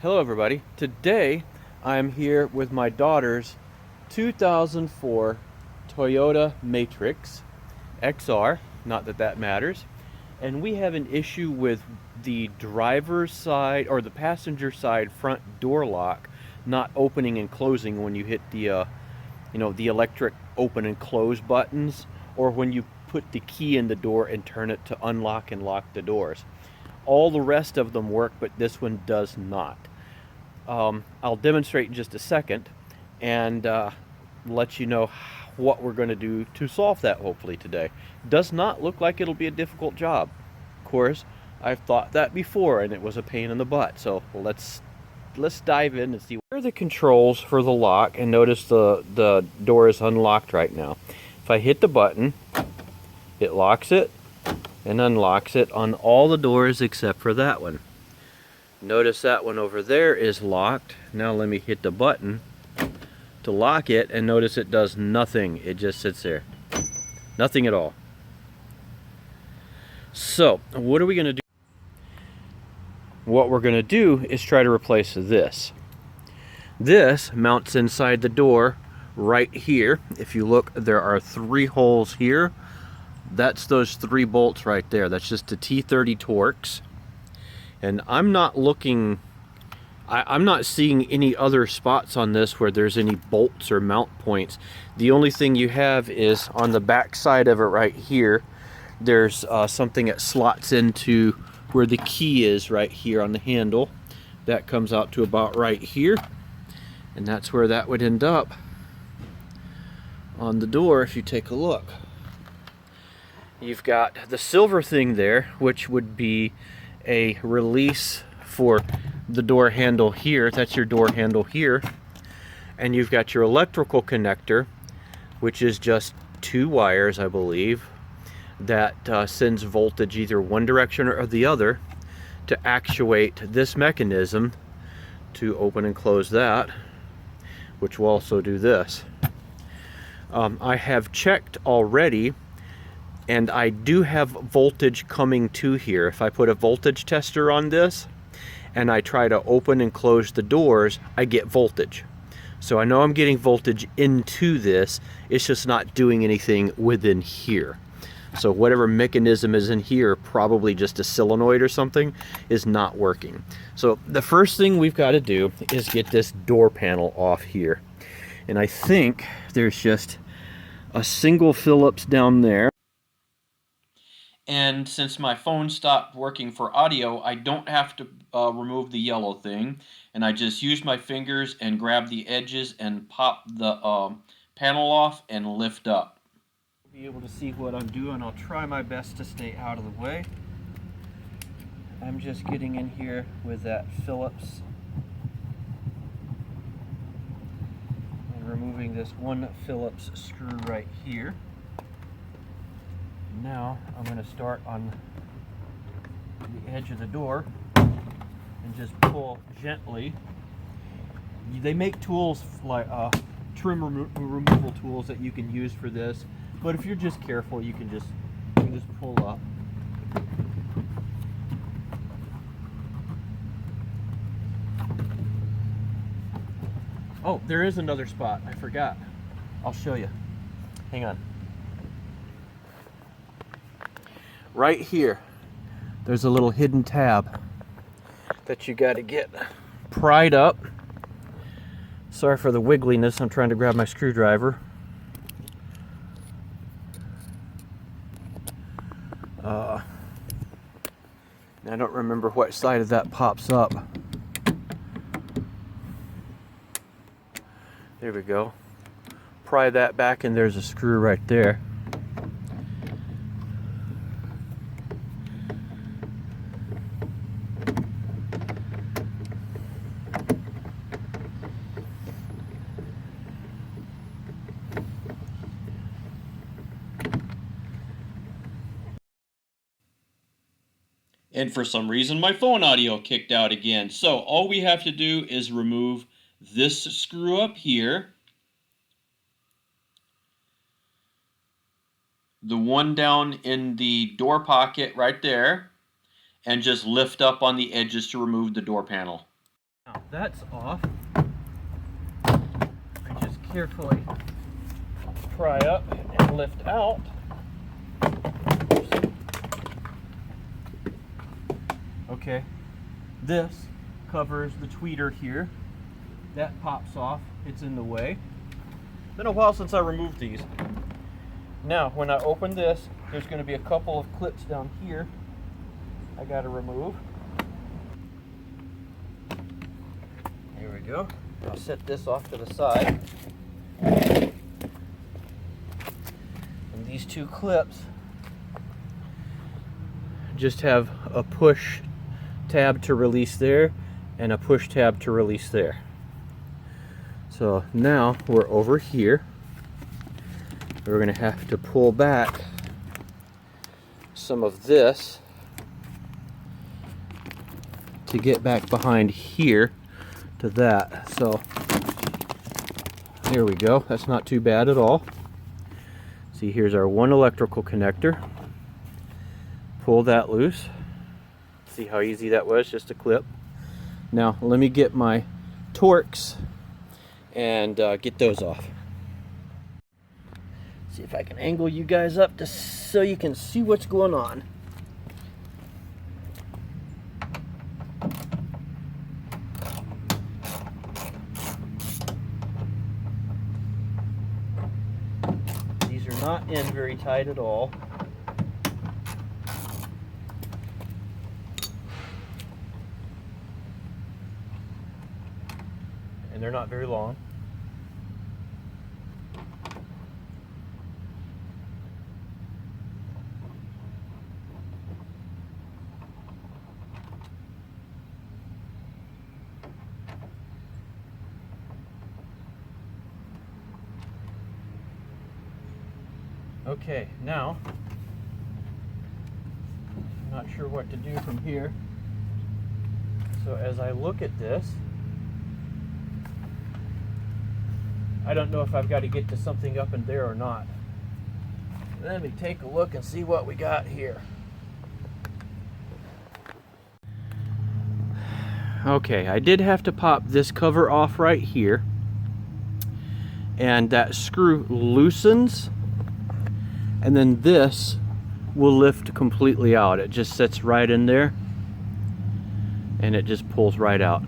Hello everybody. Today I'm here with my daughter's 2004 Toyota Matrix XR, not that that matters. And we have an issue with the driver's side or the passenger side front door lock not opening and closing when you hit the electric open and close buttons, or when you put the key in the door and turn it to unlock and lock the doors. All the rest of them work, but this one does not. I'll demonstrate in just a second and let you know what we're going to do to solve that hopefully today. Does not look like it'll be a difficult job. Of course, I've thought that before and it was a pain in the butt. So let's dive in and see. Here are the controls for the lock, and notice the door is unlocked right now. If I hit the button, it locks it and unlocks it on all the doors except for that one. Notice that one over there is locked. Now let me hit the button to lock it, and notice it does nothing. It just sits there. Nothing at all. So, what are we going to do? What we're going to do is try to replace this. This mounts inside the door right here. If you look, there are 3 holes here. That's those 3 bolts right there. That's just the T30 Torx. And I'm not seeing any other spots on this where there's any bolts or mount points. The only thing you have is on the back side of it right here. There's something that slots into where the key is right here on the handle. That comes out to about right here. And that's where that would end up on the door if you take a look. You've got the silver thing there, which would be a release for the door handle here. That's your door handle here. And you've got your electrical connector, which is just 2 wires, I believe, that sends voltage either one direction or the other to actuate this mechanism to open and close that, which will also do this. I have checked already, and I do have voltage coming to here. If I put a voltage tester on this and I try to open and close the doors, I get voltage. So I know I'm getting voltage into this. It's just not doing anything within here. So whatever mechanism is in here, probably just a solenoid or something, is not working. So the first thing we've got to do is get this door panel off here. And I think there's just a single Phillips down there. And since my phone stopped working for audio, I don't have to remove the yellow thing. And I just use my fingers and grab the edges and pop the panel off and lift up. Be able to see what I'm doing. I'll try my best to stay out of the way. I'm just getting in here with that Phillips and removing this one Phillips screw right here. Now I'm going to start on the edge of the door and just pull gently. They make tools like trim removal tools that you can use for this, but if you're just careful, you can just pull up. Oh, there is another spot. I forgot. I'll show you. Hang on. Right here, there's a little hidden tab that you got to get pried up. Sorry for the wiggliness. I'm trying to grab my screwdriver. I don't remember what side of that pops up. There we go. Pry that back, and there's a screw right there. And for some reason, my phone audio kicked out again. So all we have to do is remove this screw up here, the one down in the door pocket right there, and just lift up on the edges to remove the door panel. Now that's off. I just carefully pry up and lift out. Okay, this covers the tweeter here. That pops off, it's in the way. Been a while since I removed these. Now, when I open this, there's going to be a couple of clips down here I got to remove. Here we go. I'll set this off to the side. And these two clips just have a push tab to release there and a push tab to release there. So now we're over here. We're going to have to pull back some of this to get back behind here to that. So there we go. That's not too bad at all. See, here's our one electrical connector. Pull that loose. See how easy that was, just a clip. Now let me get my Torx and get those off. See if I can angle you guys up just so you can see what's going on. These are not in very tight at all. And they're not very long. Okay, now, I'm not sure what to do from here. So as I look at this, I don't know if I've got to get to something up in there or not. Let me take a look and see what we got here. Okay, I did have to pop this cover off right here, and that screw loosens, and then this will lift completely out. It just sits right in there and it just pulls right out.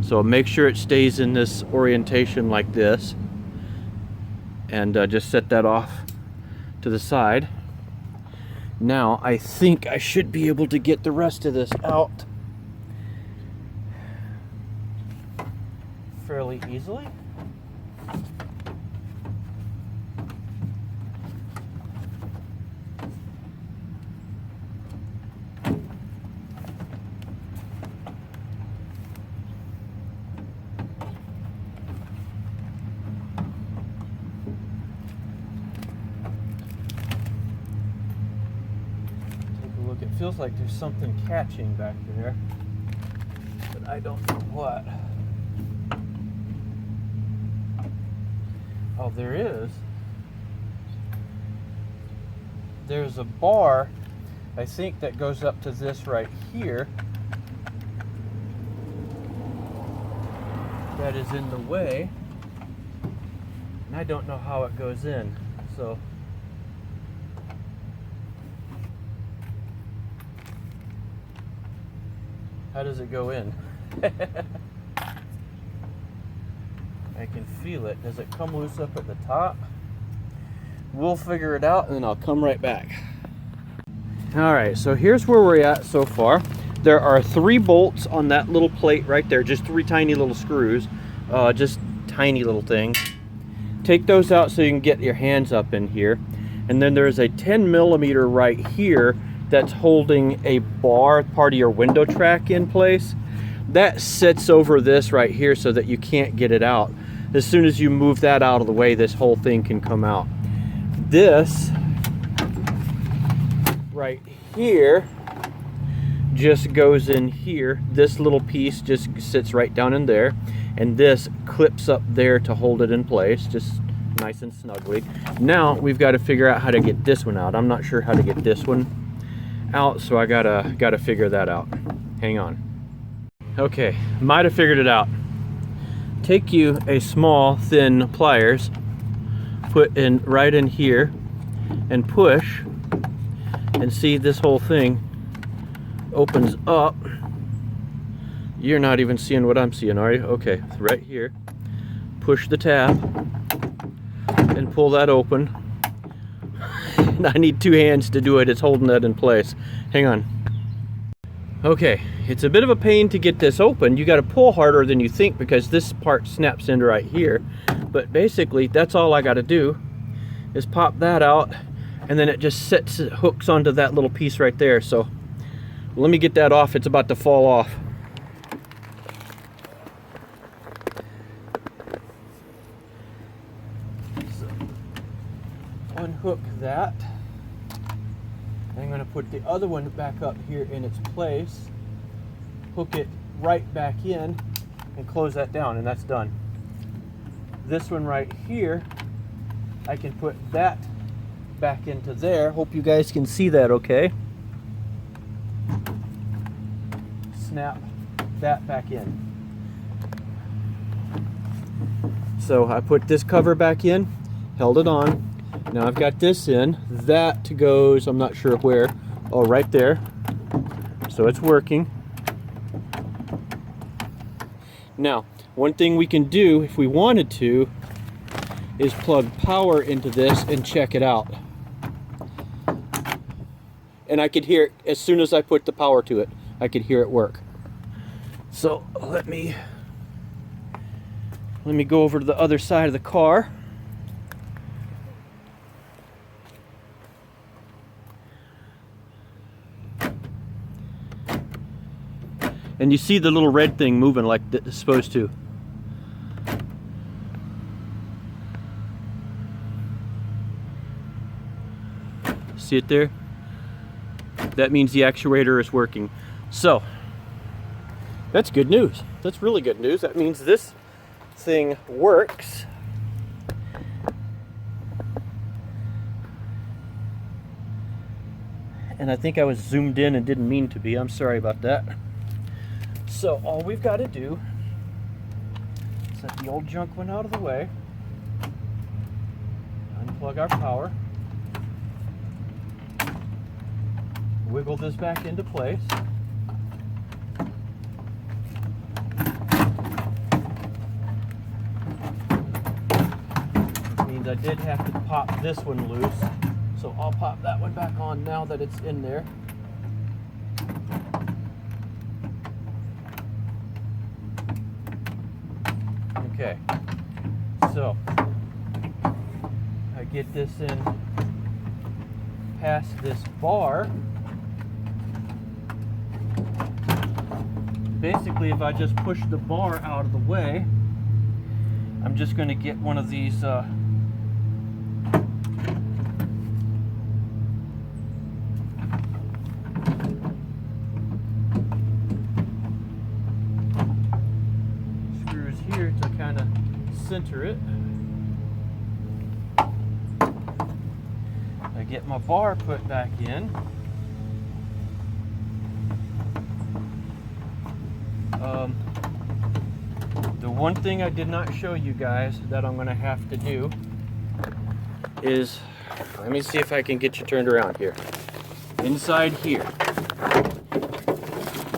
So make sure it stays in this orientation like this, and just set that off to the side. Now I think I should be able to get the rest of this out fairly easily. It feels like there's something catching back there, but I don't know what. Oh, there is. There's a bar, I think, that goes up to this right here that is in the way, and I don't know how it goes in. So how does it go in? I can feel it. Does it come loose up at the top? We'll figure it out and then I'll come right back. Alright, so here's where we're at so far. There are 3 bolts on that little plate right there, just 3 tiny little screws, just tiny little things. Take those out so you can get your hands up in here. And then there's a 10mm right here that's holding a bar, part of your window track, in place. That sits over this right here so that you can't get it out. As soon as you move that out of the way, this whole thing can come out. This right here just goes in here. This little piece just sits right down in there, and this clips up there to hold it in place, just nice and snugly. Now we've got to figure out how to get this one out. I'm not sure how to get this one out, so I gotta figure that out. Hang on. Okay, might have figured it out. Take you a small, thin pliers, put in right in here, and push, and see this whole thing opens up. You're not even seeing what I'm seeing, are you? Okay, right here. Push the tab and pull that open. I need 2 hands to do it. It's holding that in place. Hang on. Okay, it's a bit of a pain to get this open. You got to pull harder than you think because this part snaps into right here. But basically, that's all I got to do is pop that out, and then it just hooks onto that little piece right there. So let me get that off. It's about to fall off. So, unhook that. I'm going to put the other one back up here in its place, hook it right back in, and close that down, and that's done. This one right here, I can put that back into there. Hope you guys can see that okay. Snap that back in. So I put this cover back in, held it on. Now I've got this in. That goes, I'm not sure where. Oh, right there. So it's working. Now, one thing we can do if we wanted to is plug power into this and check it out. And I could hear it as soon as I put the power to it. I could hear it work. So let me go over to the other side of the car. And you see the little red thing moving like it's supposed to. See it there? That means the actuator is working. So, that's good news. That's really good news. That means this thing works. And I think I was zoomed in and didn't mean to be. I'm sorry about that. So all we've got to do is let the old junk one out of the way, unplug our power, wiggle this back into place, which means I did have to pop this one loose, so I'll pop that one back on now that it's in there. Okay, so I get this in past this bar. Basically, if I just push the bar out of the way, I'm just going to get one of these here to kind of center it. I get my bar put back in. The one thing I did not show you guys that I'm going to have to do is, let me see if I can get you turned around here. Inside here,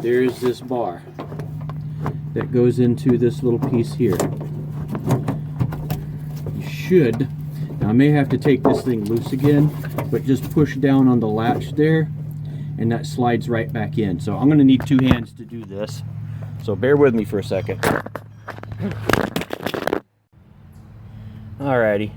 there's this bar that goes into this little piece here. You should, now I may have to take this thing loose again, but just push down on the latch there and that slides right back in. So I'm going to need 2 hands to do this, so bear with me for a second. Alrighty,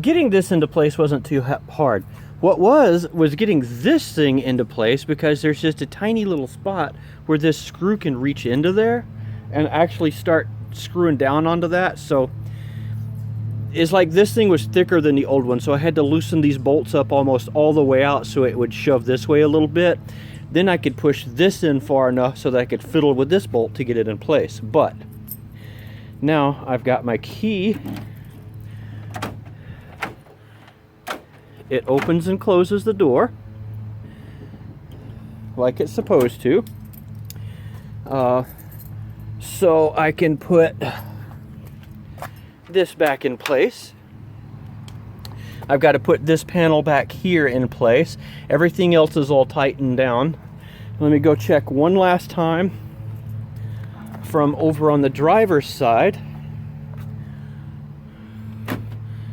getting this into place wasn't too hard. What was getting this thing into place, because there's just a tiny little spot where this screw can reach into there and actually start screwing down onto that. So it's like this thing was thicker than the old one, so I had to loosen these bolts up almost all the way out so it would shove this way a little bit. Then I could push this in far enough so that I could fiddle with this bolt to get it in place. But now I've got my key. It opens and closes the door like it's supposed to. so I can put this back in place. I've got to put this panel back here in place. Everything else is all tightened down. Let me go check one last time from over on the driver's side.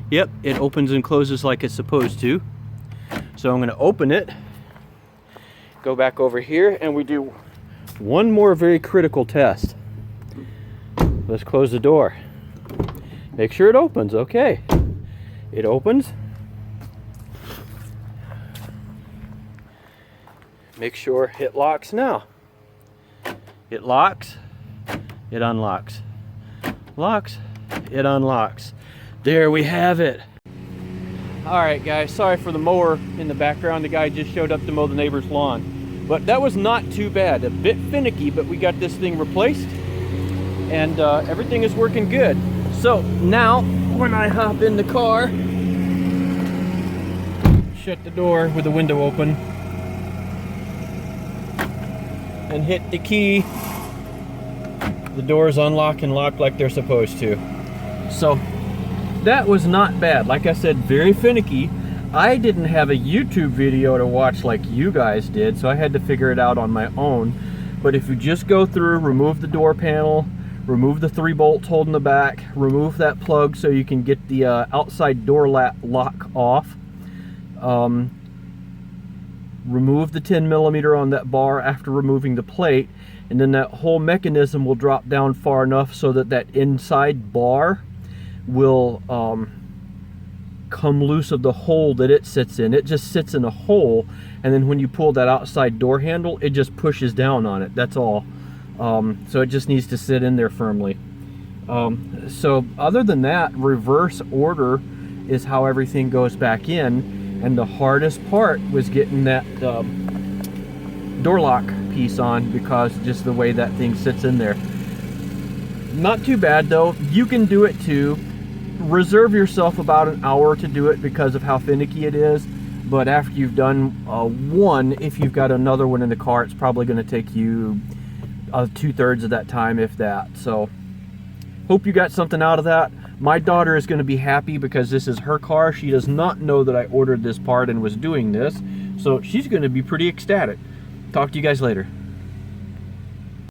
Yep, it opens and closes like it's supposed to. So I'm going to open it, go back over here, and we do one more very critical test. Let's close the door. Make sure it opens. Okay. It opens. Make sure it locks now. It locks. It unlocks. Locks. It unlocks. There we have it. Alright guys, sorry for the mower in the background. The guy just showed up to mow the neighbor's lawn. But that was not too bad. A bit finicky, but we got this thing replaced. And everything is working good. So now, when I hop in the car, shut the door with the window open, and hit the key, the doors unlock and lock like they're supposed to. So that was not bad. Like I said, very finicky. I didn't have a YouTube video to watch like you guys did, so I had to figure it out on my own. But if you just go through, remove the door panel, remove the 3 bolts holding the back, remove that plug so you can get the outside door lock off, remove the 10mm on that bar after removing the plate, and then that whole mechanism will drop down far enough so that that inside bar will come loose of the hole that it sits in. It just sits in a hole, and then when you pull that outside door handle, it just pushes down on it. That's all. So it just needs to sit in there firmly. So other than that, reverse order is how everything goes back in. And the hardest part was getting that door lock piece on, because just the way that thing sits in there. Not too bad though. You can do it too. Reserve yourself about an hour to do it because of how finicky it is. But after you've done one, if you've got another one in the car, it's probably going to take you 2/3 of that time, if that. So hope you got something out of that. My daughter is going to be happy because this is her car. She does not know that I ordered this part and was doing this, so she's going to be pretty ecstatic. Talk to you guys later.